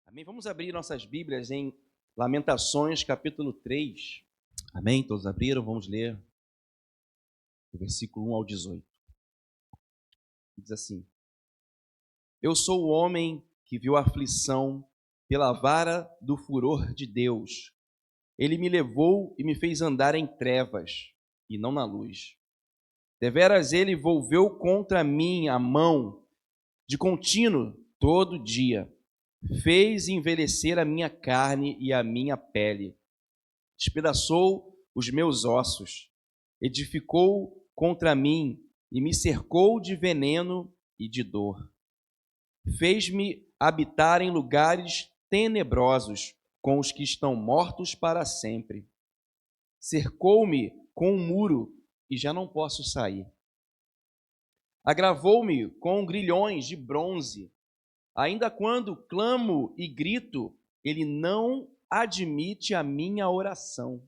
Amém? Vamos abrir nossas Bíblias em Lamentações, capítulo 3. Amém? Todos abriram? Vamos ler do versículo 1 ao 18. Diz assim: Eu sou o homem que viu a aflição pela vara do furor de Deus. Ele me levou e me fez andar em trevas e não na luz. Deveras ele volveu contra mim a mão de contínuo todo dia. Fez envelhecer a minha carne e a minha pele. Despedaçou os meus ossos. Edificou contra mim e me cercou de veneno e de dor. Fez-me habitar em lugares tenebrosos com os que estão mortos para sempre. Cercou-me com um muro e já não posso sair. Agravou-me com grilhões de bronze. Ainda quando clamo e grito, ele não admite a minha oração.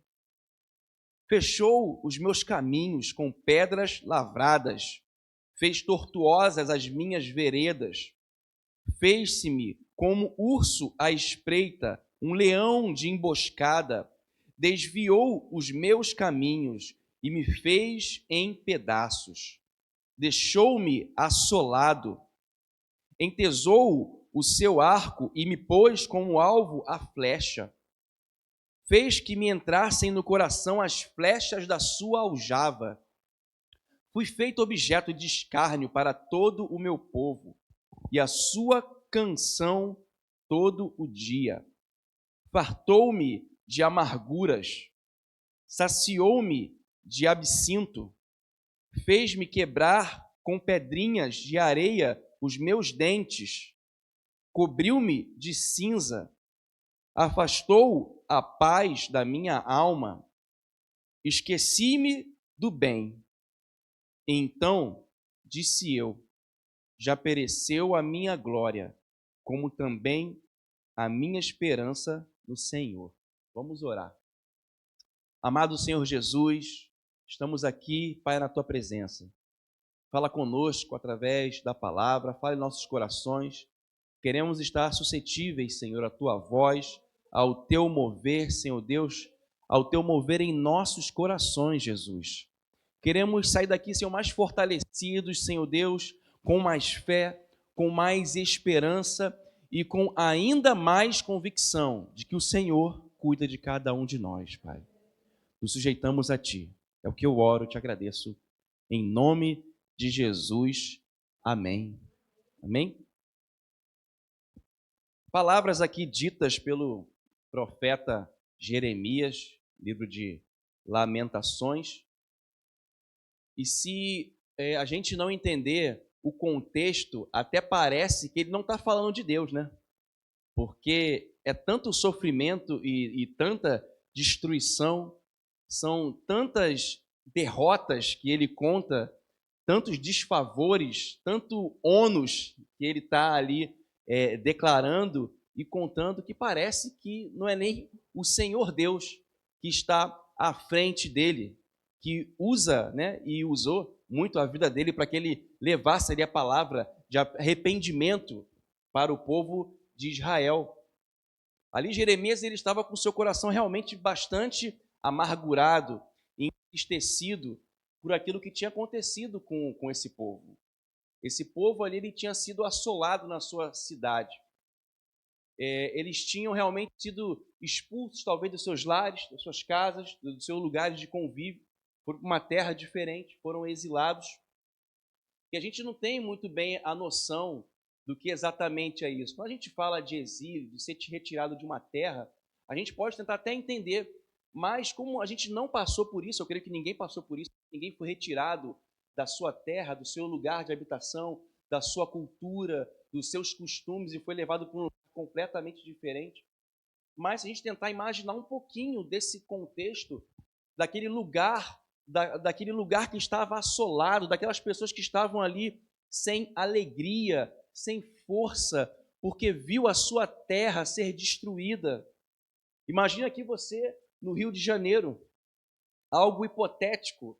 Fechou os meus caminhos com pedras lavradas, fez tortuosas as minhas veredas. Fez-se-me como urso à espreita, um leão de emboscada. Desviou os meus caminhos e me fez em pedaços. Deixou-me assolado. Entesou o seu arco e me pôs como alvo a flecha. Fez que me entrassem no coração as flechas da sua aljava. Fui feito objeto de escárnio para todo o meu povo, e a sua canção todo o dia. Fartou-me de amarguras, saciou-me de absinto, fez-me quebrar com pedrinhas de areia os meus dentes, cobriu-me de cinza, afastou a paz da minha alma, esqueci-me do bem. Então disse eu: já pereceu a minha glória, como também a minha esperança no Senhor. Vamos orar. Amado Senhor Jesus, estamos aqui, Pai, na Tua presença. Fala conosco através da palavra, fala em nossos corações. Queremos estar suscetíveis, Senhor, à Tua voz, ao Teu mover, Senhor Deus, ao Teu mover em nossos corações, Jesus. Queremos sair daqui, Senhor, mais fortalecidos, Senhor Deus, com mais fé, com mais esperança e com ainda mais convicção de que o Senhor cuida de cada um de nós, Pai. Nos sujeitamos a Ti. É o que eu oro, te agradeço. Em nome de Jesus. Amém. Amém? Palavras aqui ditas pelo profeta Jeremias, livro de Lamentações. E se a gente não entender o contexto, até parece que ele não está falando de Deus, né? Porque é tanto sofrimento e tanta destruição, são tantas derrotas que ele conta, tantos desfavores, tanto ônus que ele está ali declarando e contando, que parece que não é nem o Senhor Deus que está à frente dele, que usa, né, e usou muito a vida dele para que ele levasse ali a palavra de arrependimento para o povo de Israel. Ali Jeremias ele estava com seu coração realmente bastante amargurado, entristecido por aquilo que tinha acontecido com esse povo. Esse povo ali ele tinha sido assolado na sua cidade. Eles tinham realmente sido expulsos talvez dos seus lares, das suas casas, dos seus lugares de convívio, por uma terra diferente, foram exilados. E a gente não tem muito bem a noção do que exatamente é isso. Quando a gente fala de exílio, de ser retirado de uma terra, a gente pode tentar até entender, mas como a gente não passou por isso, eu creio que ninguém passou por isso, ninguém foi retirado da sua terra, do seu lugar de habitação, da sua cultura, dos seus costumes e foi levado para um lugar completamente diferente. Mas se a gente tentar imaginar um pouquinho desse contexto, daquele lugar que estava assolado, daquelas pessoas que estavam ali sem alegria, sem força, porque viu a sua terra ser destruída. Imagina aqui você no Rio de Janeiro, algo hipotético,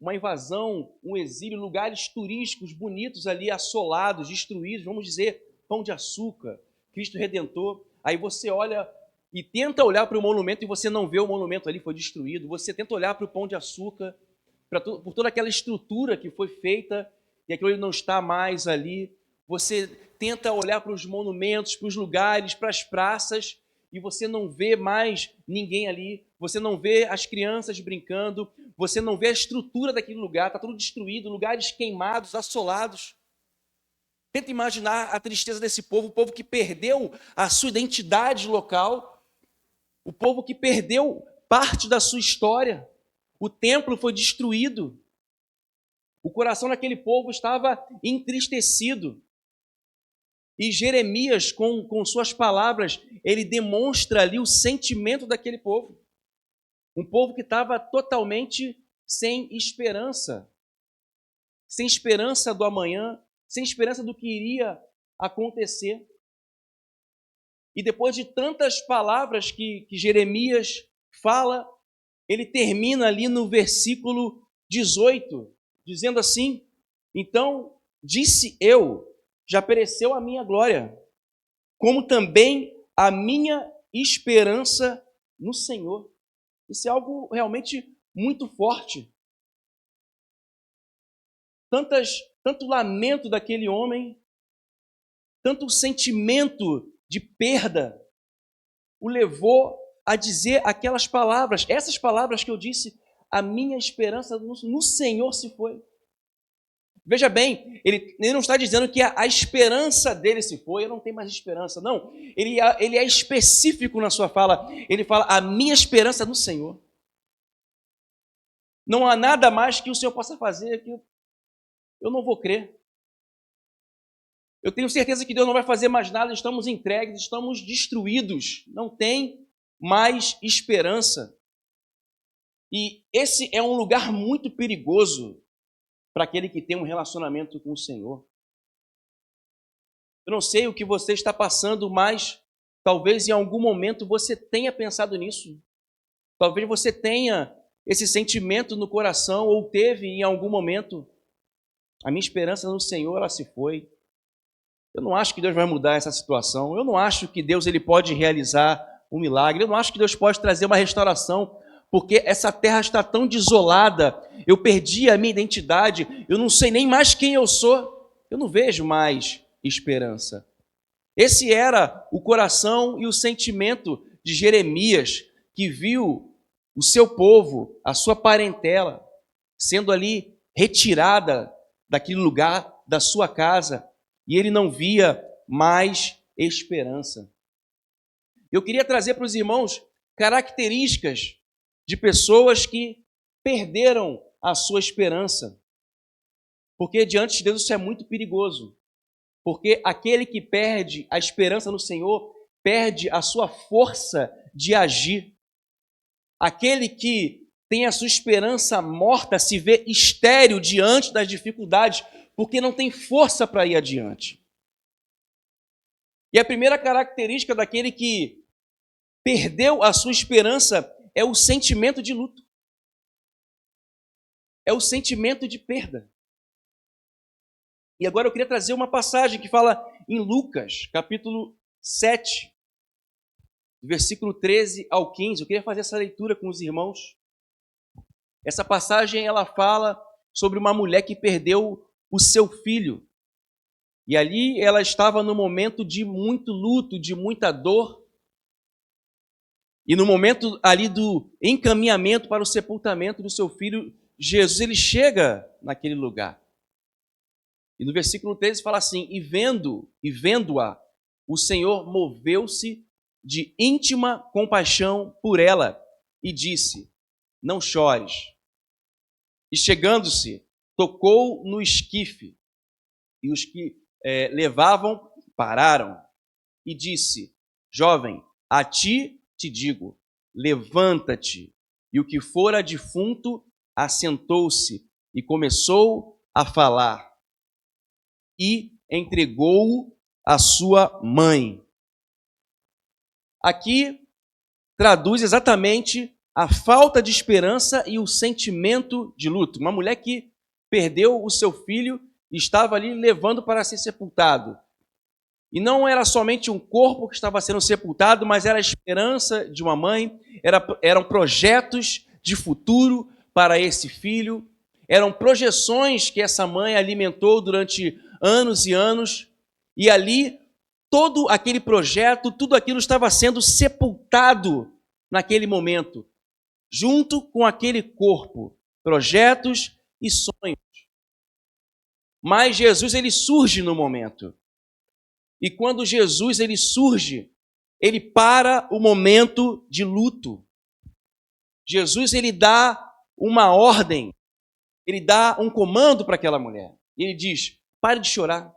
uma invasão, um exílio, lugares turísticos bonitos ali assolados, destruídos, vamos dizer, Pão de Açúcar, Cristo Redentor. Aí você olha e tenta olhar para o monumento e você não vê o monumento ali, foi destruído. Você tenta olhar para o Pão de Açúcar, por toda aquela estrutura que foi feita e aquilo não está mais ali. Você tenta olhar para os monumentos, para os lugares, para as praças e você não vê mais ninguém ali. Você não vê as crianças brincando, você não vê a estrutura daquele lugar, está tudo destruído, lugares queimados, assolados. Tenta imaginar a tristeza desse povo, o povo que perdeu a sua identidade local, o povo que perdeu parte da sua história. O templo foi destruído. O coração daquele povo estava entristecido. E Jeremias, com suas palavras, ele demonstra ali o sentimento daquele povo. Um povo que estava totalmente sem esperança do amanhã, sem esperança do que iria acontecer. E depois de tantas palavras que Jeremias fala, ele termina ali no versículo 18, dizendo assim: então disse eu, já pereceu a minha glória, como também a minha esperança no Senhor. Isso é algo realmente muito forte. Tanto lamento daquele homem, tanto sentimento de perda, o levou a dizer aquelas palavras, essas palavras que eu disse, a minha esperança no Senhor se foi. Veja bem, ele não está dizendo que a esperança dele se foi, eu não tenho mais esperança, não. Ele é específico na sua fala, ele fala, a minha esperança no Senhor. Não há nada mais que o Senhor possa fazer que eu não vou crer. Eu tenho certeza que Deus não vai fazer mais nada, estamos entregues, estamos destruídos, não tem mais esperança. E esse é um lugar muito perigoso para aquele que tem um relacionamento com o Senhor. Eu não sei o que você está passando, mas talvez em algum momento você tenha pensado nisso. Talvez você tenha esse sentimento no coração, ou teve em algum momento. A minha esperança no Senhor, ela se foi. Eu não acho que Deus vai mudar essa situação. Eu não acho que Deus ele pode realizar um milagre. Eu não acho que Deus pode trazer uma restauração, porque essa terra está tão desolada. Eu perdi a minha identidade. Eu não sei nem mais quem eu sou. Eu não vejo mais esperança. Esse era o coração e o sentimento de Jeremias, que viu o seu povo, a sua parentela, sendo ali retirada daquele lugar, da sua casa, e ele não via mais esperança. Eu queria trazer para os irmãos características de pessoas que perderam a sua esperança. Porque diante de Deus isso é muito perigoso. Porque aquele que perde a esperança no Senhor, perde a sua força de agir. Aquele que tem a sua esperança morta, se vê estéril diante das dificuldades, porque não tem força para ir adiante. E a primeira característica daquele que perdeu a sua esperança é o sentimento de luto. É o sentimento de perda. E agora eu queria trazer uma passagem que fala em Lucas, capítulo 7, versículo 13 ao 15. Eu queria fazer essa leitura com os irmãos. Essa passagem, ela fala sobre uma mulher que perdeu o seu filho. E ali ela estava no momento de muito luto, de muita dor. E no momento ali do encaminhamento para o sepultamento do seu filho, Jesus, ele chega naquele lugar. E no versículo 13 fala assim, e vendo-a, o Senhor moveu-se de íntima compaixão por ela e disse, não chores. E chegando-se, tocou no esquife, e os que levavam pararam, e disse, jovem, a ti te digo, levanta-te. E o que fora defunto assentou-se e começou a falar. E entregou-o à sua mãe. Aqui traduz exatamente a falta de esperança e o sentimento de luto. Uma mulher que perdeu o seu filho e estava ali levando para ser sepultado. E não era somente um corpo que estava sendo sepultado, mas era a esperança de uma mãe, eram projetos de futuro para esse filho, eram projeções que essa mãe alimentou durante anos e anos, e ali todo aquele projeto, tudo aquilo estava sendo sepultado naquele momento, junto com aquele corpo, projetos e sonhos. Mas Jesus, ele surge no momento. E quando Jesus, ele surge, ele para o momento de luto. Jesus, ele dá uma ordem, ele dá um comando para aquela mulher. E ele diz: pare de chorar.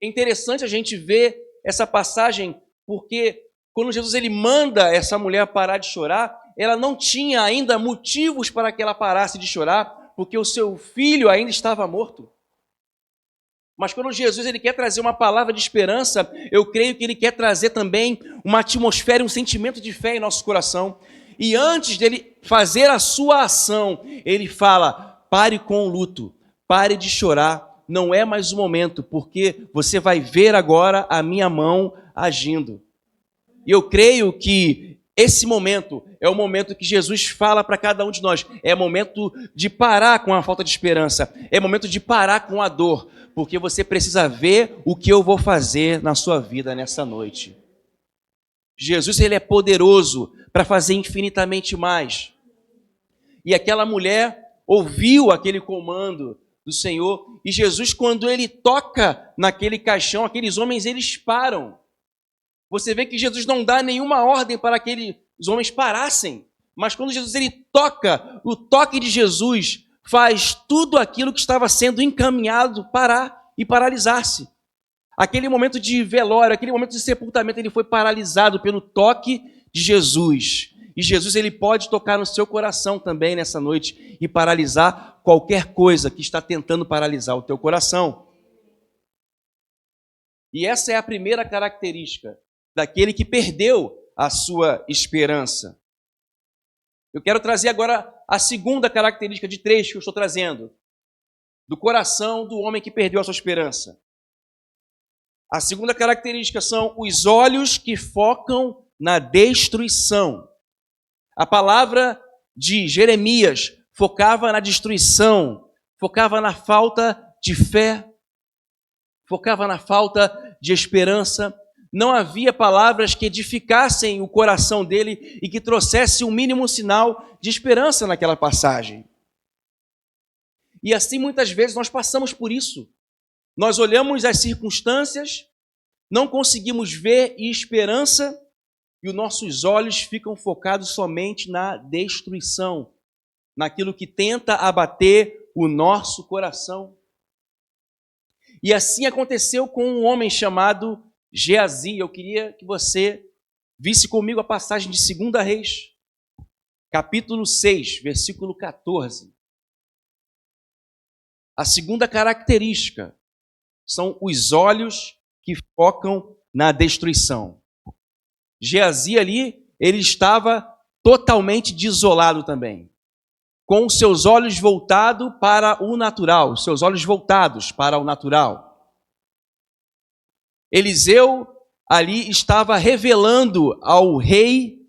É interessante a gente ver essa passagem, porque quando Jesus ele manda essa mulher parar de chorar, ela não tinha ainda motivos para que ela parasse de chorar, porque o seu filho ainda estava morto. Mas quando Jesus ele quer trazer uma palavra de esperança, eu creio que ele quer trazer também uma atmosfera, um sentimento de fé em nosso coração. E antes dele fazer a sua ação, ele fala: pare com o luto, pare de chorar, não é mais o momento, porque você vai ver agora a minha mão agindo. E eu creio que esse momento é o momento que Jesus fala para cada um de nós. É momento de parar com a falta de esperança, é momento de parar com a dor, porque você precisa ver o que eu vou fazer na sua vida nessa noite. Jesus, ele é poderoso para fazer infinitamente mais. E aquela mulher ouviu aquele comando do Senhor, e Jesus, quando ele toca naquele caixão, aqueles homens, eles param. Você vê que Jesus não dá nenhuma ordem para que os homens parassem, mas quando Jesus ele toca, o toque de Jesus faz tudo aquilo que estava sendo encaminhado parar e paralisar-se. Aquele momento de velório, aquele momento de sepultamento, ele foi paralisado pelo toque de Jesus. E Jesus ele pode tocar no seu coração também nessa noite e paralisar qualquer coisa que está tentando paralisar o teu coração. E essa é a primeira característica daquele que perdeu a sua esperança. Eu quero trazer agora a segunda característica de 3 que eu estou trazendo, do coração do homem que perdeu a sua esperança. A segunda característica são os olhos que focam na destruição. A palavra de Jeremias focava na destruição, focava na falta de fé, focava na falta de esperança. Não havia palavras que edificassem o coração dele e que trouxessem o mínimo sinal de esperança naquela passagem. E assim muitas vezes nós passamos por isso. Nós olhamos as circunstâncias, não conseguimos ver esperança e os nossos olhos ficam focados somente na destruição, naquilo que tenta abater o nosso coração. E assim aconteceu com um homem chamado Geazi. Eu queria que você visse comigo a passagem de 2 Reis, capítulo 6, versículo 14. A segunda característica são os olhos que focam na destruição. Geazi ali, ele estava totalmente desolado também, com os seus olhos voltados para o natural, seus olhos voltados para o natural. Eliseu ali estava revelando ao rei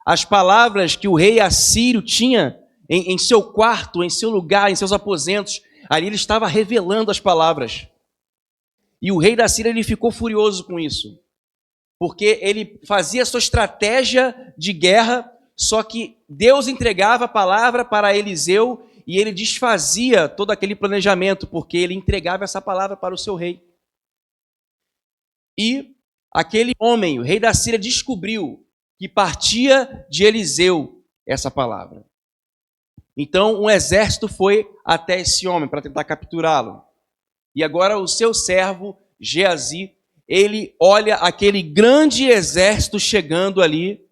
as palavras que o rei assírio tinha em seu quarto, em seu lugar, em seus aposentos. Ali ele estava revelando as palavras. E o rei da Síria ele ficou furioso com isso, porque ele fazia a sua estratégia de guerra, só que Deus entregava a palavra para Eliseu e ele desfazia todo aquele planejamento, porque ele entregava essa palavra para o seu rei. E aquele homem, o rei da Síria, descobriu que partia de Eliseu essa palavra. Então um exército foi até esse homem para tentar capturá-lo. E agora o seu servo, Geazi, ele olha aquele grande exército chegando ali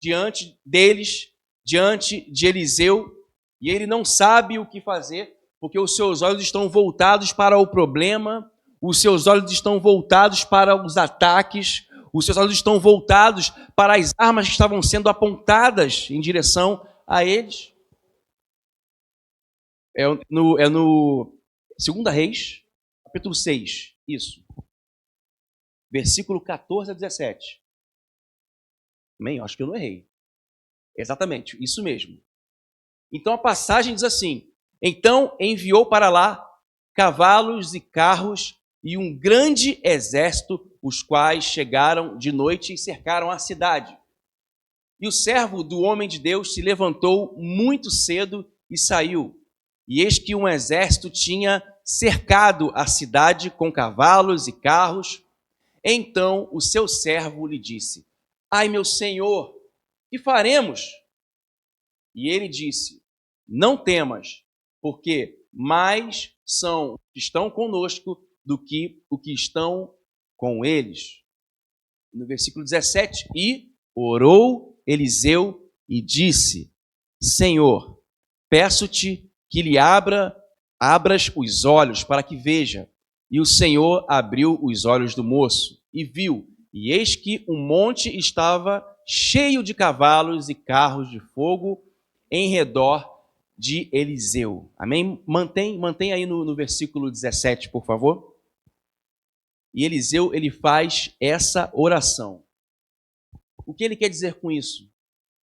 diante deles, diante de Eliseu, e ele não sabe o que fazer, porque os seus olhos estão voltados para o problema, os seus olhos estão voltados para os ataques, os seus olhos estão voltados para as armas que estavam sendo apontadas em direção a eles. É no 2 Reis, capítulo 6, isso. versículo 14 a 17. Amém? Eu acho que eu não errei. Exatamente, isso mesmo. Então a passagem diz assim: então enviou para lá cavalos e carros e um grande exército, os quais chegaram de noite e cercaram a cidade. E o servo do homem de Deus se levantou muito cedo e saiu. E eis que um exército tinha cercado a cidade com cavalos e carros. Então o seu servo lhe disse: ai, meu senhor, que faremos? E ele disse: não temas, porque mais são os que estão conosco do que os que estão com eles. No versículo 17, e orou Eliseu e disse: Senhor, peço-te que lhe abras os olhos para que veja. E o Senhor abriu os olhos do moço e viu, e eis que um monte estava cheio de cavalos e carros de fogo em redor de Eliseu. Amém? Mantém aí no versículo 17, por favor. E Eliseu, ele faz essa oração. O que ele quer dizer com isso?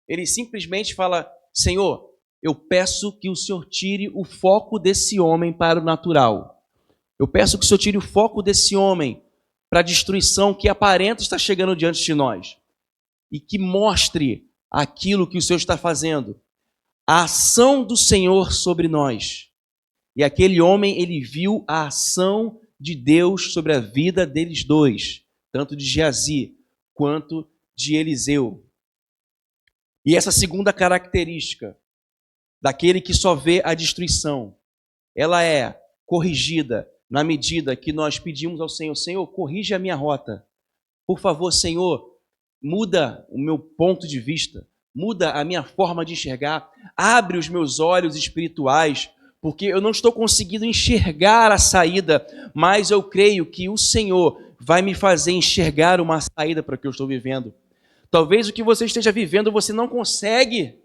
Ele simplesmente fala: Senhor, eu peço que o Senhor tire o foco desse homem para o natural. Eu peço que o Senhor tire o foco desse homem para a destruição que aparenta estar chegando diante de nós. E que mostre aquilo que o Senhor está fazendo. A ação do Senhor sobre nós. E aquele homem, ele viu a ação de Deus sobre a vida deles dois, tanto de Geazi quanto de Eliseu. E essa segunda característica daquele que só vê a destruição, ela é corrigida na medida que nós pedimos ao Senhor: Senhor, corrige a minha rota. Por favor, Senhor, muda o meu ponto de vista, muda a minha forma de enxergar, abre os meus olhos espirituais, porque eu não estou conseguindo enxergar a saída, mas eu creio que o Senhor vai me fazer enxergar uma saída para o que eu estou vivendo. Talvez o que você esteja vivendo, você não consegue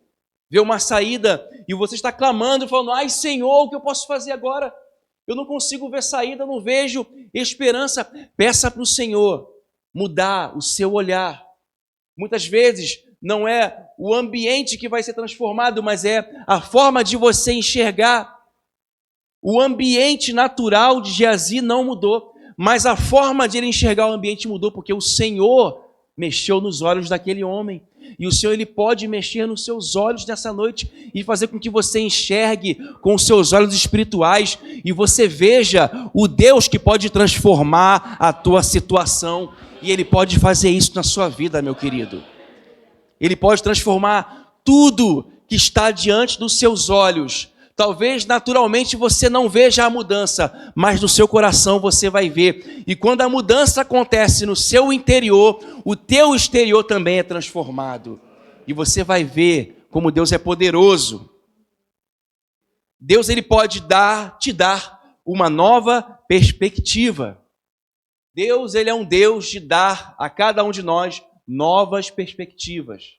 ver uma saída, e você está clamando, falando: ai, Senhor, o que eu posso fazer agora? Eu não consigo ver saída, não vejo esperança. Peça para o Senhor mudar o seu olhar. Muitas vezes não é o ambiente que vai ser transformado, mas é a forma de você enxergar. O ambiente natural de Geazi não mudou, mas a forma de ele enxergar o ambiente mudou, porque o Senhor mexeu nos olhos daquele homem. E o Senhor, ele pode mexer nos seus olhos nessa noite e fazer com que você enxergue com os seus olhos espirituais e você veja o Deus que pode transformar a tua situação. E ele pode fazer isso na sua vida, meu querido. Ele pode transformar tudo que está diante dos seus olhos. Talvez naturalmente você não veja a mudança, mas no seu coração você vai ver. E quando a mudança acontece no seu interior, o teu exterior também é transformado. E você vai ver como Deus é poderoso. Deus, ele pode te dar uma nova perspectiva. Deus, ele é um Deus de dar a cada um de nós novas perspectivas.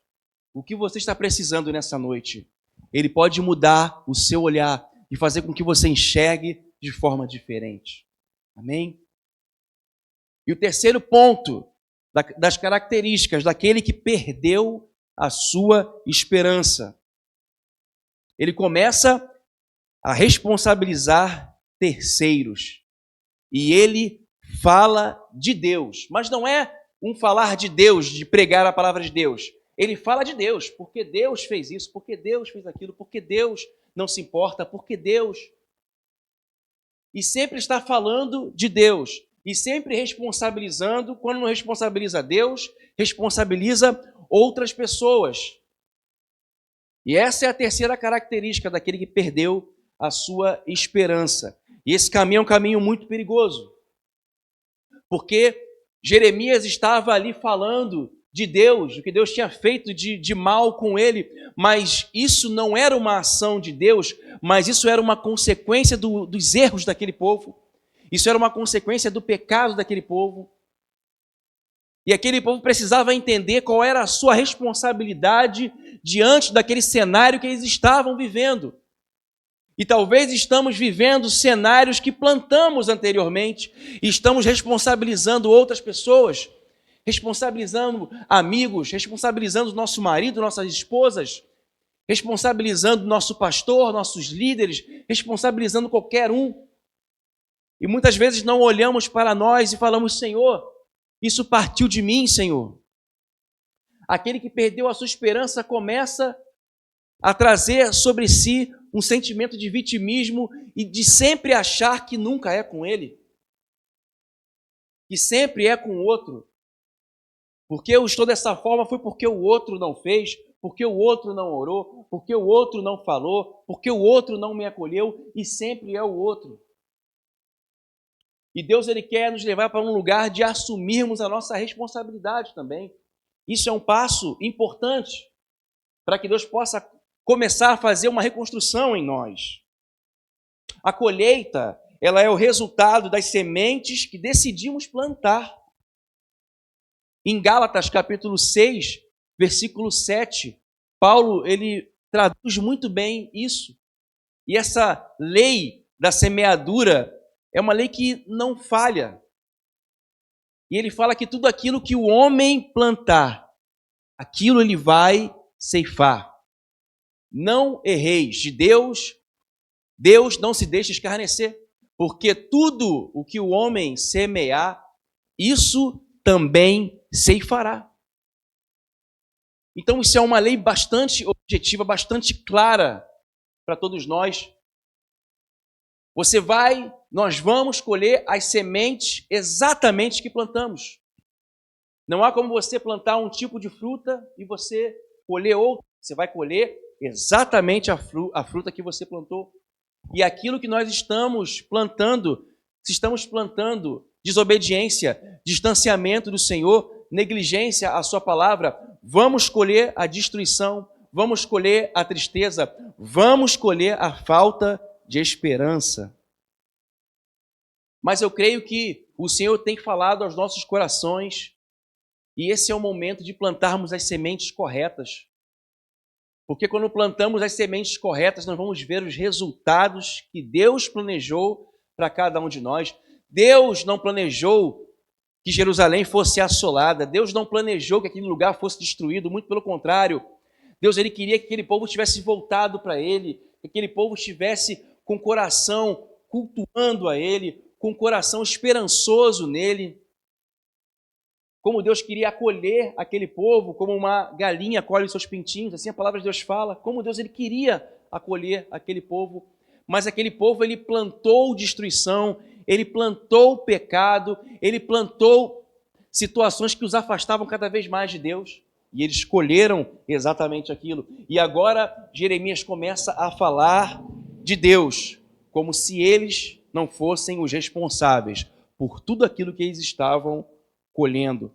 O que você está precisando nessa noite? Ele pode mudar o seu olhar e fazer com que você enxergue de forma diferente. Amém? E o terceiro ponto das características daquele que perdeu a sua esperança. Ele começa a responsabilizar terceiros. E ele fala de Deus. Mas não é um falar de Deus, de pregar a palavra de Deus. Ele fala de Deus, porque Deus fez isso, porque Deus fez aquilo, porque Deus não se importa, porque Deus. E sempre está falando de Deus, e sempre responsabilizando. Quando não responsabiliza Deus, responsabiliza outras pessoas. E essa é a terceira característica daquele que perdeu a sua esperança. E esse caminho é um caminho muito perigoso, porque Jeremias estava ali falando de Deus, o que Deus tinha feito de mal com ele, mas isso não era uma ação de Deus, mas isso era uma consequência dos erros daquele povo, isso era uma consequência do pecado daquele povo, e aquele povo precisava entender qual era a sua responsabilidade diante daquele cenário que eles estavam vivendo. E talvez estamos vivendo cenários que plantamos anteriormente e estamos responsabilizando outras pessoas, responsabilizando amigos, responsabilizando nosso marido, nossas esposas, responsabilizando nosso pastor, nossos líderes, responsabilizando qualquer um. E muitas vezes não olhamos para nós e falamos: Senhor, isso partiu de mim, Senhor. Aquele que perdeu a sua esperança começa a trazer sobre si um sentimento de vitimismo e de sempre achar que nunca é com ele, que sempre é com o outro. Porque eu estou dessa forma foi porque o outro não fez, porque o outro não orou, porque o outro não falou, porque o outro não me acolheu, e sempre é o outro. E Deus, Ele quer nos levar para um lugar de assumirmos a nossa responsabilidade também. Isso é um passo importante para que Deus possa começar a fazer uma reconstrução em nós. A colheita, ela é o resultado das sementes que decidimos plantar. Em Gálatas, capítulo 6, versículo 7, Paulo, ele traduz muito bem isso. E essa lei da semeadura é uma lei que não falha. E ele fala que tudo aquilo que o homem plantar, aquilo ele vai ceifar. Não erreis de Deus, Deus não se deixa escarnecer, porque tudo o que o homem semear, isso também ceifará. Então isso é uma lei bastante objetiva, bastante clara para todos nós. Nós vamos colher as sementes exatamente que plantamos. Não há como você plantar um tipo de fruta e você colher outra. Você vai colher exatamente a fruta que você plantou. E aquilo que nós estamos plantando, se estamos plantando desobediência, distanciamento do Senhor, negligência à sua palavra, vamos colher a destruição, vamos colher a tristeza, vamos colher a falta de esperança. Mas eu creio que o Senhor tem falado aos nossos corações e esse é o momento de plantarmos as sementes corretas. Porque quando plantamos as sementes corretas, nós vamos ver os resultados que Deus planejou para cada um de nós. Deus não planejou que Jerusalém fosse assolada. Deus não planejou que aquele lugar fosse destruído. Muito pelo contrário. Deus, Ele queria que aquele povo tivesse voltado para Ele. Que aquele povo estivesse com o coração cultuando a Ele, com o coração esperançoso nele. Como Deus queria acolher aquele povo, como uma galinha acolhe os seus pintinhos, assim a palavra de Deus fala, como Deus ele queria acolher aquele povo, mas aquele povo ele plantou destruição, ele plantou pecado, ele plantou situações que os afastavam cada vez mais de Deus, e eles escolheram exatamente aquilo. E agora Jeremias começa a falar de Deus, como se eles não fossem os responsáveis por tudo aquilo que eles estavam colhendo.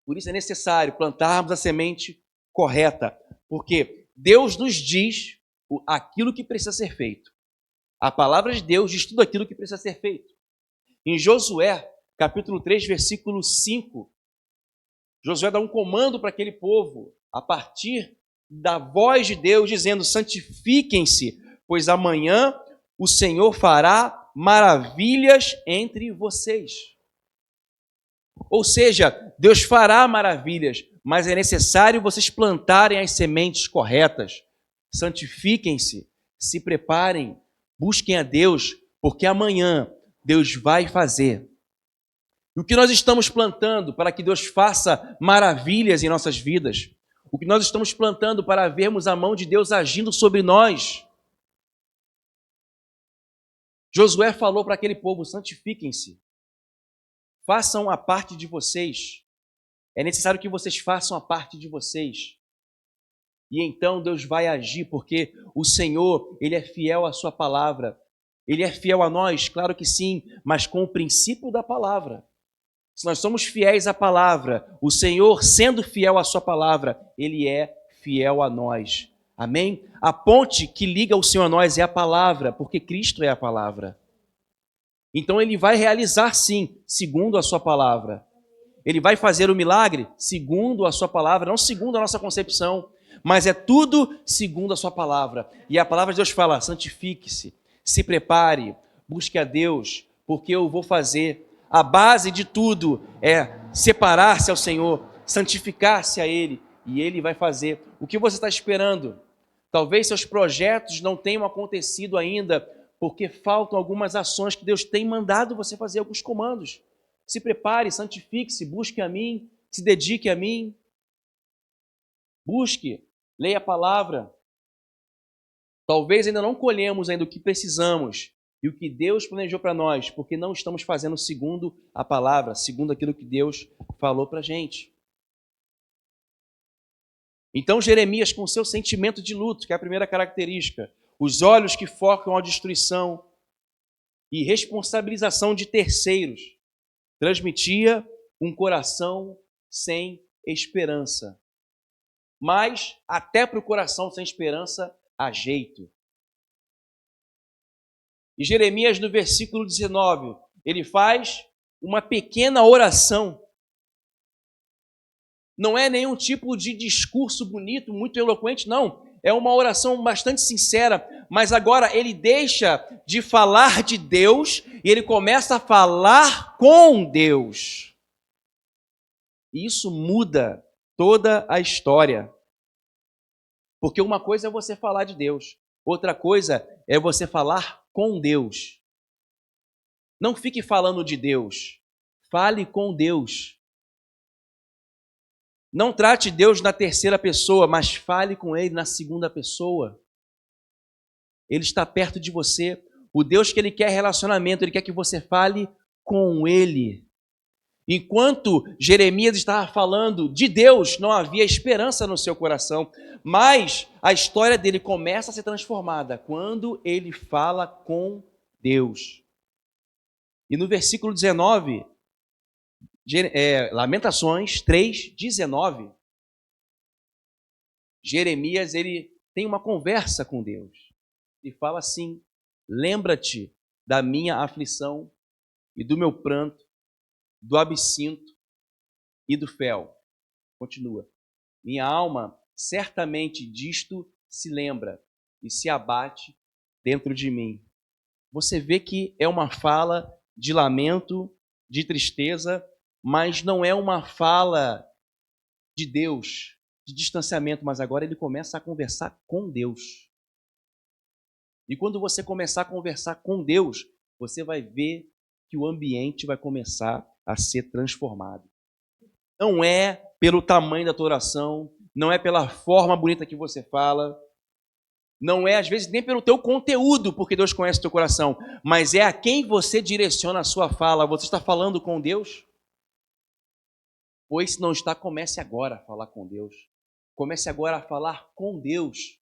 Por isso é necessário plantarmos a semente correta, porque Deus nos diz aquilo que precisa ser feito. A palavra de Deus diz tudo aquilo que precisa ser feito. Em Josué, capítulo 3, versículo 5, Josué dá um comando para aquele povo, a partir da voz de Deus, dizendo: santifiquem-se, pois amanhã o Senhor fará maravilhas entre vocês. Ou seja, Deus fará maravilhas, mas é necessário vocês plantarem as sementes corretas. Santifiquem-se, se preparem, busquem a Deus, porque amanhã Deus vai fazer. E o que nós estamos plantando para que Deus faça maravilhas em nossas vidas? O que nós estamos plantando para vermos a mão de Deus agindo sobre nós? Josué falou para aquele povo: santifiquem-se. Façam a parte de vocês. É necessário que vocês façam a parte de vocês. E então Deus vai agir, porque o Senhor, Ele é fiel à sua palavra. Ele é fiel a nós, claro que sim, mas com o princípio da palavra. Se nós somos fiéis à palavra, o Senhor, sendo fiel à sua palavra, Ele é fiel a nós. Amém? A ponte que liga o Senhor a nós é a palavra, porque Cristo é a palavra. Então ele vai realizar sim, segundo a sua palavra. Ele vai fazer o milagre segundo a sua palavra, não segundo a nossa concepção. mas é tudo segundo a sua palavra. E a palavra de Deus fala: santifique-se, se prepare, busque a Deus, porque eu vou fazer. A base de tudo é separar-se ao Senhor, santificar-se a Ele, e Ele vai fazer. O que você está esperando? Talvez seus projetos não tenham acontecido ainda, porque faltam algumas ações que Deus tem mandado você fazer, alguns comandos. Se prepare, santifique-se, busque a mim, se dedique a mim. Busque, leia a palavra. Talvez ainda não colhemos ainda o que precisamos e o que Deus planejou para nós, porque não estamos fazendo segundo a palavra, segundo aquilo que Deus falou para a gente. Então Jeremias, com seu sentimento de luto, que é a primeira característica, os olhos que focam a destruição e responsabilização de terceiros, transmitia um coração sem esperança. Mas até para o coração sem esperança há jeito. E Jeremias, no versículo 19, ele faz uma pequena oração. Não é nenhum tipo de discurso bonito, muito eloquente, não. É uma oração bastante sincera, mas agora ele deixa de falar de Deus e ele começa a falar com Deus. E isso muda toda a história. Porque uma coisa é você falar de Deus, outra coisa é você falar com Deus. Não fique falando de Deus, fale com Deus. Não trate Deus na terceira pessoa, mas fale com Ele na segunda pessoa. Ele está perto de você. O Deus que Ele quer relacionamento, Ele quer que você fale com Ele. Enquanto Jeremias estava falando de Deus, não havia esperança no seu coração, mas a história dele começa a ser transformada quando ele fala com Deus. E no versículo 19, Lamentações 3:19, Jeremias ele tem uma conversa com Deus e fala assim: lembra-te da minha aflição e do meu pranto, do absinto e do fel. Continua. Minha alma certamente disto se lembra e se abate dentro de mim. Você vê que é uma fala de lamento, de tristeza, mas não é uma fala de Deus, de distanciamento, mas agora ele começa a conversar com Deus. E quando você começar a conversar com Deus, você vai ver que o ambiente vai começar a ser transformado. Não é pelo tamanho da tua oração, não é pela forma bonita que você fala, não é às vezes nem pelo teu conteúdo, porque Deus conhece o teu coração, mas é a quem você direciona a sua fala. Você está falando com Deus? Pois se não está, comece agora a falar com Deus. Comece agora a falar com Deus.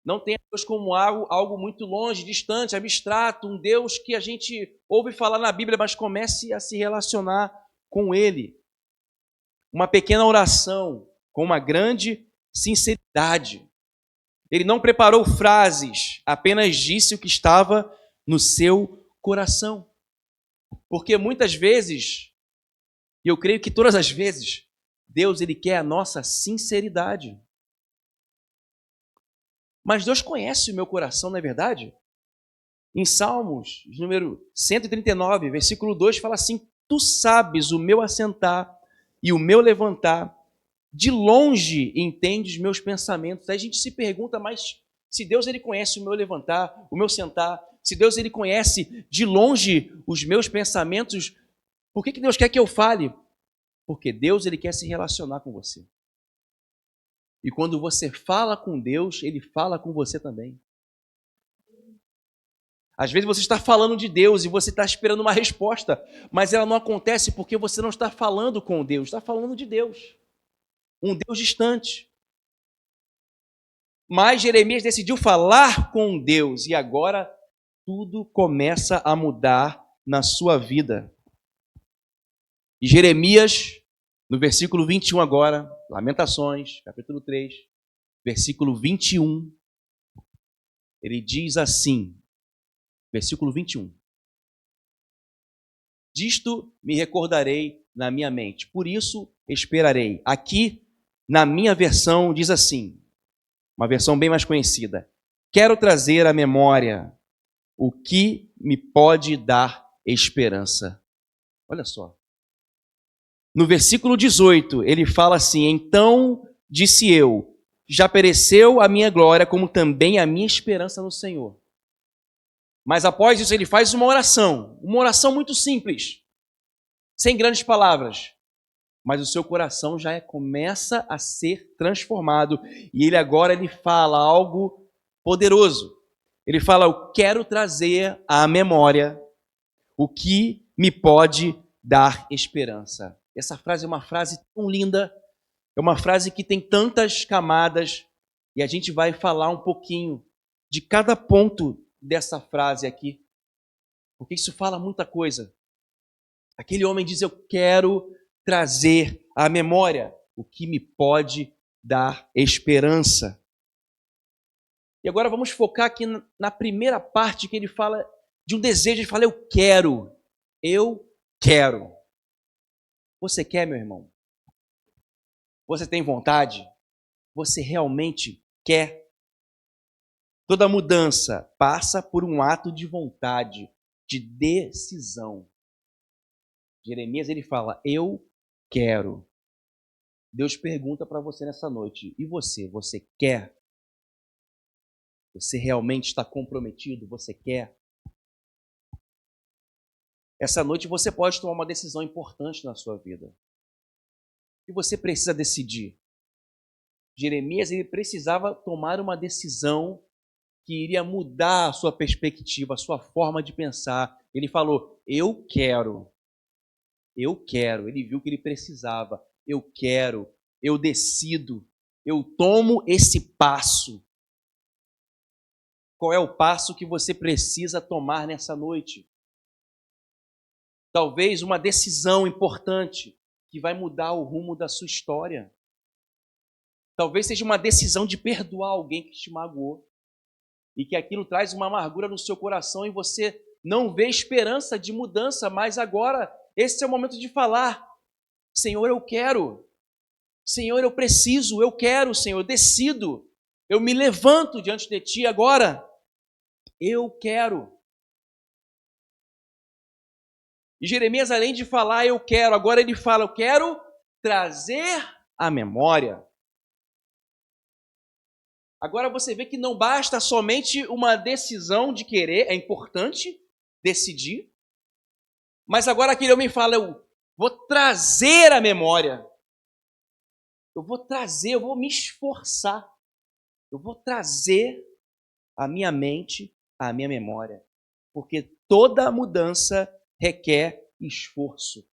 Não tenha Deus como algo muito longe, distante, abstrato, um Deus que a gente ouve falar na Bíblia, mas comece a se relacionar com Ele. Uma pequena oração com uma grande sinceridade. Ele não preparou frases, apenas disse o que estava no seu coração. Porque muitas vezes, e eu creio que todas as vezes, Deus ele quer a nossa sinceridade. Mas Deus conhece o meu coração, não é verdade? Em Salmos, número 139, versículo 2, fala assim: tu sabes o meu assentar e o meu levantar, de longe entende os meus pensamentos. Aí a gente se pergunta, mas se Deus ele conhece o meu levantar, o meu sentar, se Deus ele conhece de longe os meus pensamentos, por que Deus quer que eu fale? Porque Deus ele quer se relacionar com você. E quando você fala com Deus, Ele fala com você também. Às vezes você está falando de Deus e você está esperando uma resposta, mas ela não acontece porque você não está falando com Deus, está falando de Deus. Um Deus distante. Mas Jeremias decidiu falar com Deus e agora tudo começa a mudar na sua vida. E Jeremias, no versículo 21 agora, Lamentações, capítulo 3, versículo 21, ele diz assim, versículo 21. Disto me recordarei na minha mente, por isso esperarei. Aqui Na minha versão diz assim, uma versão bem mais conhecida: quero trazer à memória o que me pode dar esperança. Olha só. No versículo 18, ele fala assim: então disse eu, já pereceu a minha glória, como também a minha esperança no Senhor. Mas após isso ele faz uma oração muito simples, sem grandes palavras. Mas o seu coração já começa a ser transformado. E ele agora fala algo poderoso. Ele fala: eu quero trazer à memória o que me pode dar esperança. Essa frase é uma frase tão linda, é uma frase que tem tantas camadas, e a gente vai falar um pouquinho de cada ponto dessa frase aqui, porque isso fala muita coisa. Aquele homem diz: eu quero trazer à memória o que me pode dar esperança. E agora vamos focar aqui na primeira parte, que ele fala de um desejo. Ele fala: eu quero. Você quer, meu irmão? Você tem vontade? Você realmente quer? Toda mudança passa por um ato de vontade, de decisão. Jeremias, ele fala: eu quero. Deus pergunta para você nessa noite: e você? Você quer? Você realmente está comprometido? Você quer? Essa noite você pode tomar uma decisão importante na sua vida. E você precisa decidir. Jeremias, ele precisava tomar uma decisão que iria mudar a sua perspectiva, a sua forma de pensar. Ele falou: eu quero. Ele viu que ele precisava. Eu quero, eu decido, eu tomo esse passo. Qual é o passo que você precisa tomar nessa noite? Talvez uma decisão importante que vai mudar o rumo da sua história. Talvez seja uma decisão de perdoar alguém que te magoou e que aquilo traz uma amargura no seu coração e você não vê esperança de mudança, mas agora esse é o momento de falar: Senhor, eu quero. Senhor, eu preciso, eu quero, Senhor, eu decido. Eu me levanto diante de Ti agora. Eu quero. E Jeremias, além de falar eu quero, agora ele fala: eu quero trazer à memória. Agora você vê que não basta somente uma decisão de querer, é importante decidir, mas agora aquele homem fala: eu vou trazer à memória. Eu vou me esforçar. Eu vou trazer à minha mente, à minha memória. Porque toda mudança requer esforço.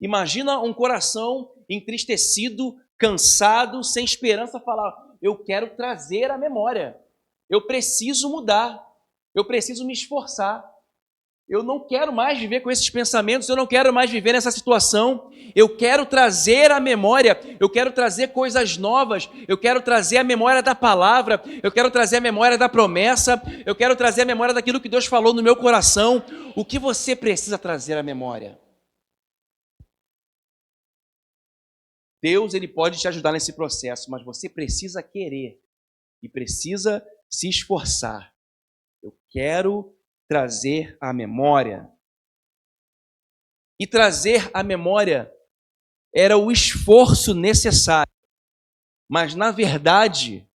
Imagina um coração entristecido, cansado, sem esperança, falar: eu quero trazer à memória. Eu preciso mudar. Eu preciso me esforçar. Eu não quero mais viver com esses pensamentos, eu não quero mais viver nessa situação. Eu quero trazer à memória, eu quero trazer coisas novas, eu quero trazer a memória da palavra, eu quero trazer a memória da promessa, eu quero trazer a memória daquilo que Deus falou no meu coração. O que você precisa trazer à memória? Deus, ele pode te ajudar nesse processo, mas você precisa querer e precisa se esforçar. Eu quero trazer à memória. E trazer à memória era o esforço necessário. Mas, na verdade,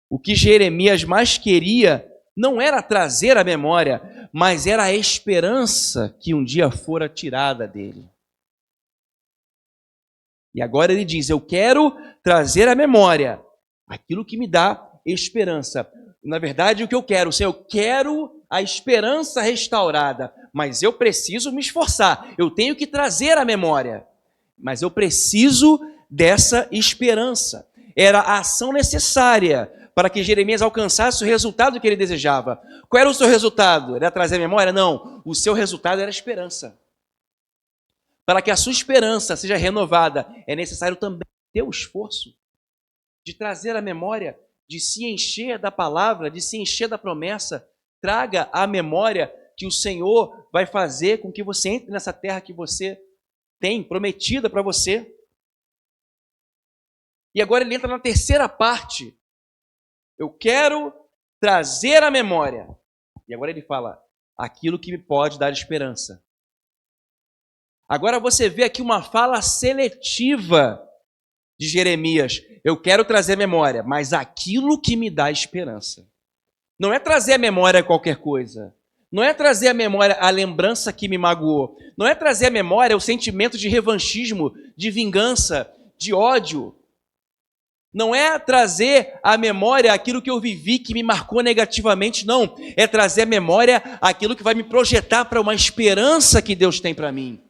o que Jeremias mais queria não era trazer à memória, mas era a esperança que um dia fora tirada dele. E agora ele diz: eu quero trazer à memória aquilo que me dá esperança. Na verdade, o que eu quero, Senhor, eu quero a esperança restaurada, mas eu preciso me esforçar, eu tenho que trazer à memória, mas eu preciso dessa esperança. Era a ação necessária para que Jeremias alcançasse o resultado que ele desejava. Qual era o seu resultado? Era trazer à memória? Não, o seu resultado era a esperança. Para que a sua esperança seja renovada, é necessário também ter o esforço de trazer à memória, de se encher da palavra, de se encher da promessa. Traga à memória que o Senhor vai fazer com que você entre nessa terra que você tem prometida para você. E agora ele entra na terceira parte. Eu quero trazer à memória. E agora ele fala, aquilo que me pode dar esperança. Agora você vê aqui uma fala seletiva de Jeremias. Eu quero trazer à memória, mas aquilo que me dá esperança. Não é trazer à memória qualquer coisa. Não é trazer à memória a lembrança que me magoou. Não é trazer à memória o sentimento de revanchismo, de vingança, de ódio. Não é trazer à memória aquilo que eu vivi que me marcou negativamente, não. É trazer à memória aquilo que vai me projetar para uma esperança que Deus tem para mim.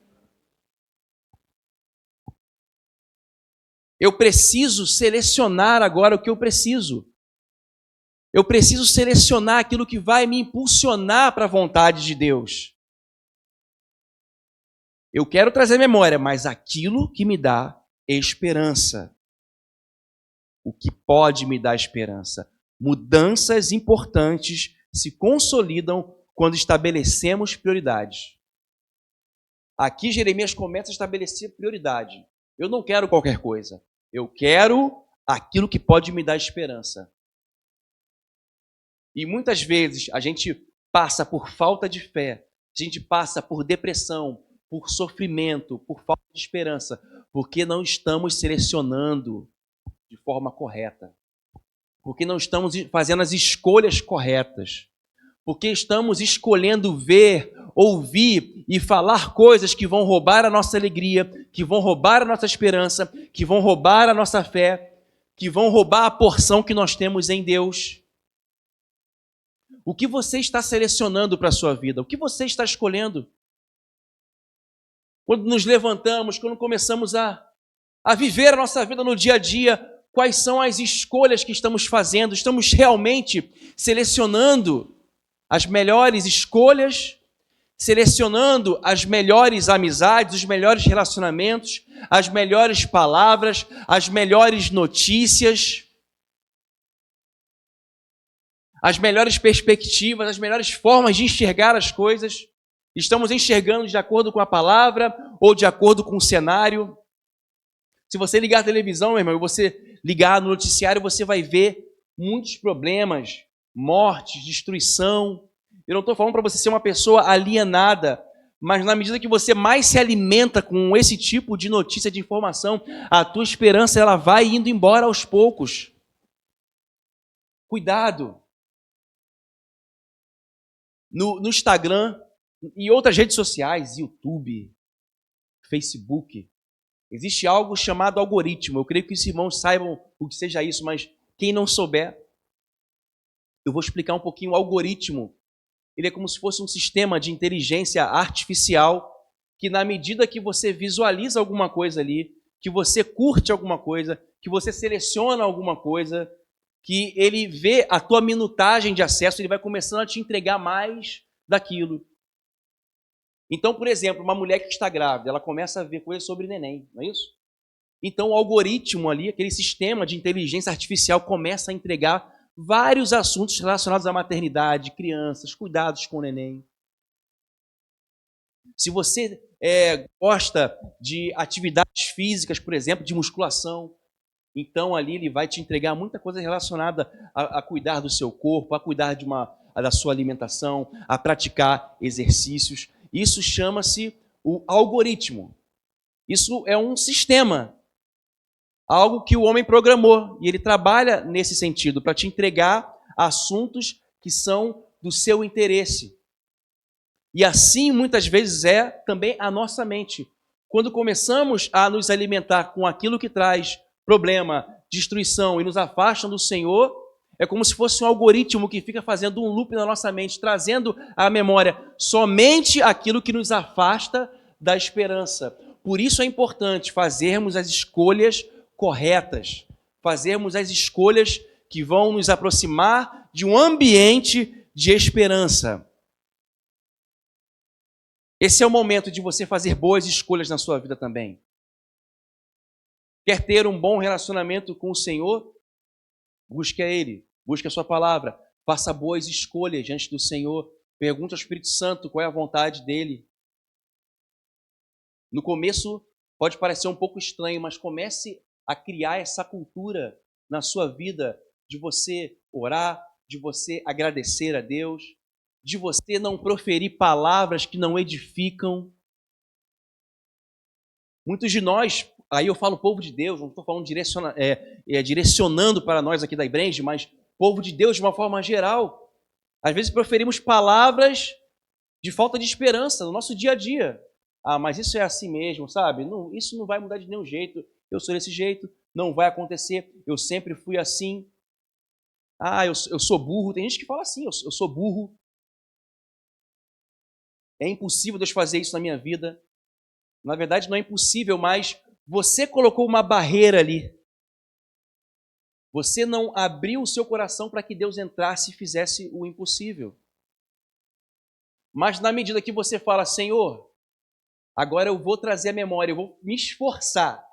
Eu preciso selecionar agora o que eu preciso. Eu preciso selecionar aquilo que vai me impulsionar para a vontade de Deus. Eu quero trazer à memória, mas aquilo que me dá esperança. O que pode me dar esperança? Mudanças importantes se consolidam quando estabelecemos prioridades. Aqui Jeremias começa a estabelecer prioridade. Eu não quero qualquer coisa. Eu quero aquilo que pode me dar esperança. E muitas vezes a gente passa por falta de fé, a gente passa por depressão, por sofrimento, por falta de esperança, porque não estamos selecionando de forma correta, porque não estamos fazendo as escolhas corretas, porque estamos escolhendo ver, ouvir e falar coisas que vão roubar a nossa alegria, que vão roubar a nossa esperança, que vão roubar a nossa fé, que vão roubar a porção que nós temos em Deus. O que você está selecionando para a sua vida? O que você está escolhendo? Quando nos levantamos, quando começamos a viver a nossa vida no dia a dia, quais são as escolhas que estamos fazendo? Estamos realmente selecionando as melhores escolhas, selecionando as melhores amizades, os melhores relacionamentos, as melhores palavras, as melhores notícias, as melhores perspectivas, as melhores formas de enxergar as coisas. Estamos enxergando de acordo com a palavra ou de acordo com o cenário. Se você ligar a televisão, meu irmão, e você ligar no noticiário, você vai ver muitos problemas, mortes, destruição. Eu não estou falando para você ser uma pessoa alienada, mas na medida que você mais se alimenta com esse tipo de notícia, de informação, a tua esperança ela vai indo embora aos poucos. Cuidado. No Instagram e outras redes sociais, YouTube, Facebook, existe algo chamado algoritmo. Eu creio que os irmãos saibam o que seja isso, mas quem não souber, eu vou explicar um pouquinho o algoritmo. Ele é como se fosse um sistema de inteligência artificial que, na medida que você visualiza alguma coisa ali, que você curte alguma coisa, que você seleciona alguma coisa, que ele vê a tua minutagem de acesso, ele vai começando a te entregar mais daquilo. Então, por exemplo, uma mulher que está grávida, ela começa a ver coisas sobre neném, não é isso? Então, o algoritmo ali, aquele sistema de inteligência artificial começa a entregar vários assuntos relacionados à maternidade, crianças, cuidados com o neném. Se você gosta de atividades físicas, por exemplo, de musculação, então ali ele vai te entregar muita coisa relacionada a cuidar do seu corpo, a cuidar da sua alimentação, a praticar exercícios. Isso chama-se o algoritmo. Isso é um sistema, algo que o homem programou, e ele trabalha nesse sentido, para te entregar assuntos que são do seu interesse. E assim, muitas vezes, é também a nossa mente. Quando começamos a nos alimentar com aquilo que traz problema, destruição e nos afasta do Senhor, é como se fosse um algoritmo que fica fazendo um loop na nossa mente, trazendo à memória somente aquilo que nos afasta da esperança. Por isso é importante fazermos as escolhas corretas, fazermos as escolhas que vão nos aproximar de um ambiente de esperança. Esse é o momento de você fazer boas escolhas na sua vida também. Quer ter um bom relacionamento com o Senhor? Busque a Ele, busque a sua palavra, faça boas escolhas diante do Senhor, pergunte ao Espírito Santo qual é a vontade dEle. No começo pode parecer um pouco estranho, mas comece a criar essa cultura na sua vida de você orar, de você agradecer a Deus, de você não proferir palavras que não edificam. Muitos de nós, aí eu falo povo de Deus, não estou falando direcionando para nós aqui da Ibrange, mas povo de Deus de uma forma geral. Às vezes proferimos palavras de falta de esperança no nosso dia a dia. Ah, mas isso é assim mesmo, sabe? Não, isso não vai mudar de nenhum jeito. Eu sou desse jeito, não vai acontecer. Eu sempre fui assim. Ah, eu sou burro. Tem gente que fala assim, eu sou burro. É impossível Deus fazer isso na minha vida. Na verdade, não é impossível, mas você colocou uma barreira ali. Você não abriu o seu coração para que Deus entrasse e fizesse o impossível. Mas na medida que você fala, Senhor, agora eu vou trazer a memória, eu vou me esforçar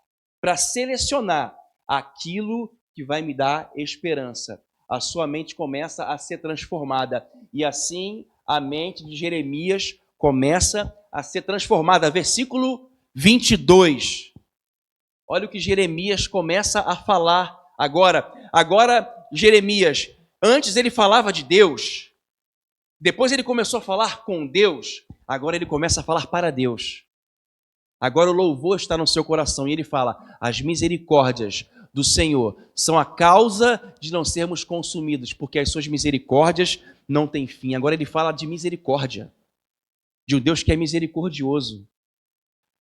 para selecionar aquilo que vai me dar esperança. A sua mente começa a ser transformada. E assim a mente de Jeremias começa a ser transformada. Versículo 22. Olha o que Jeremias começa a falar agora. Agora, Jeremias, antes ele falava de Deus, depois ele começou a falar com Deus, agora ele começa a falar para Deus. Agora o louvor está no seu coração e ele fala, as misericórdias do Senhor são a causa de não sermos consumidos, porque as suas misericórdias não têm fim. Agora ele fala de misericórdia, de um Deus que é misericordioso.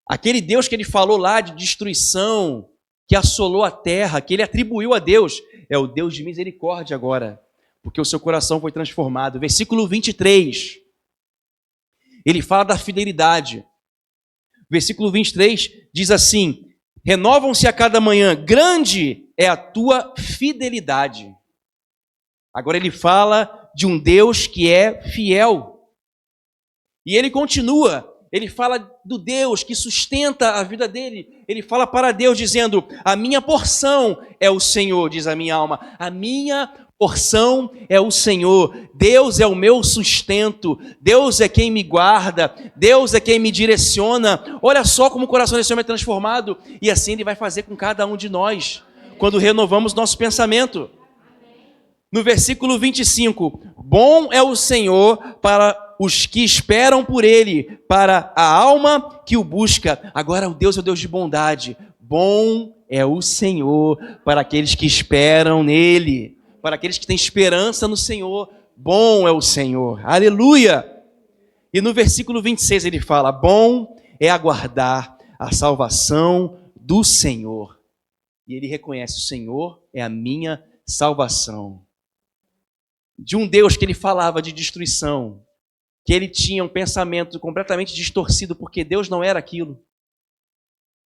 Aquele Deus que ele falou lá de destruição, que assolou a terra, que ele atribuiu a Deus, é o Deus de misericórdia agora, porque o seu coração foi transformado. Versículo 23, ele fala da fidelidade. Versículo 23 diz assim, renovam-se a cada manhã, grande é a tua fidelidade. Agora ele fala de um Deus que é fiel. E ele continua, ele fala do Deus que sustenta a vida dele. Ele fala para Deus dizendo, a minha porção é o Senhor, diz a minha alma. A minha porção é o Senhor. Deus é o meu sustento. Deus é quem me guarda. Deus é quem me direciona. Olha só como o coração desse homem é transformado. E assim ele vai fazer com cada um de nós, quando renovamos nosso pensamento. No versículo 25, bom é o Senhor para os que esperam por Ele, para a alma que o busca. Agora o Deus é o Deus de bondade. Bom é o Senhor para aqueles que esperam nele, para aqueles que têm esperança no Senhor. Bom é o Senhor. Aleluia! E no versículo 26 ele fala, bom é aguardar a salvação do Senhor. E ele reconhece, o Senhor é a minha salvação. De um Deus que ele falava de destruição, que ele tinha um pensamento completamente distorcido, porque Deus não era aquilo.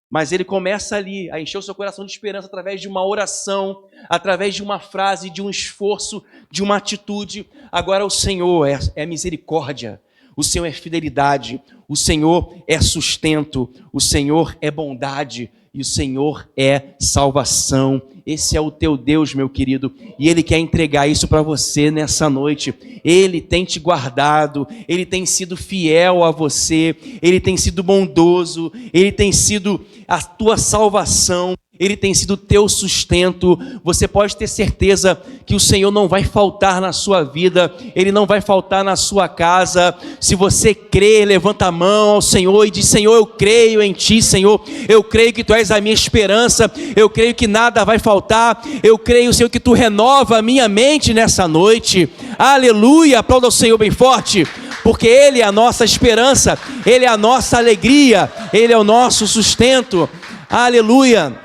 Mas ele começa ali a encher o seu coração de esperança através de uma oração, através de uma frase, de um esforço, de uma atitude. Agora o Senhor é misericórdia, o Senhor é fidelidade, o Senhor é sustento, o Senhor é bondade e o Senhor é salvação. Esse é o teu Deus, meu querido, e Ele quer entregar isso para você nessa noite. Ele tem te guardado, Ele tem sido fiel a você, Ele tem sido bondoso, Ele tem sido a tua salvação, Ele tem sido o teu sustento. Você pode ter certeza que o Senhor não vai faltar na sua vida, Ele não vai faltar na sua casa. Se você crê, levanta a mão ao Senhor e diz, Senhor, eu creio em Ti, Senhor, eu creio que Tu és a minha esperança, eu creio que nada vai faltar, eu creio, Senhor, que Tu renova a minha mente nessa noite. Aleluia, aplauda o Senhor bem forte, porque Ele é a nossa esperança, Ele é a nossa alegria, Ele é o nosso sustento. Aleluia.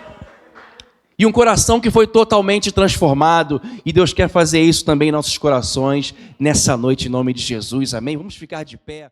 E um coração que foi totalmente transformado. E Deus quer fazer isso também em nossos corações nessa noite, em nome de Jesus. Amém? Vamos ficar de pé.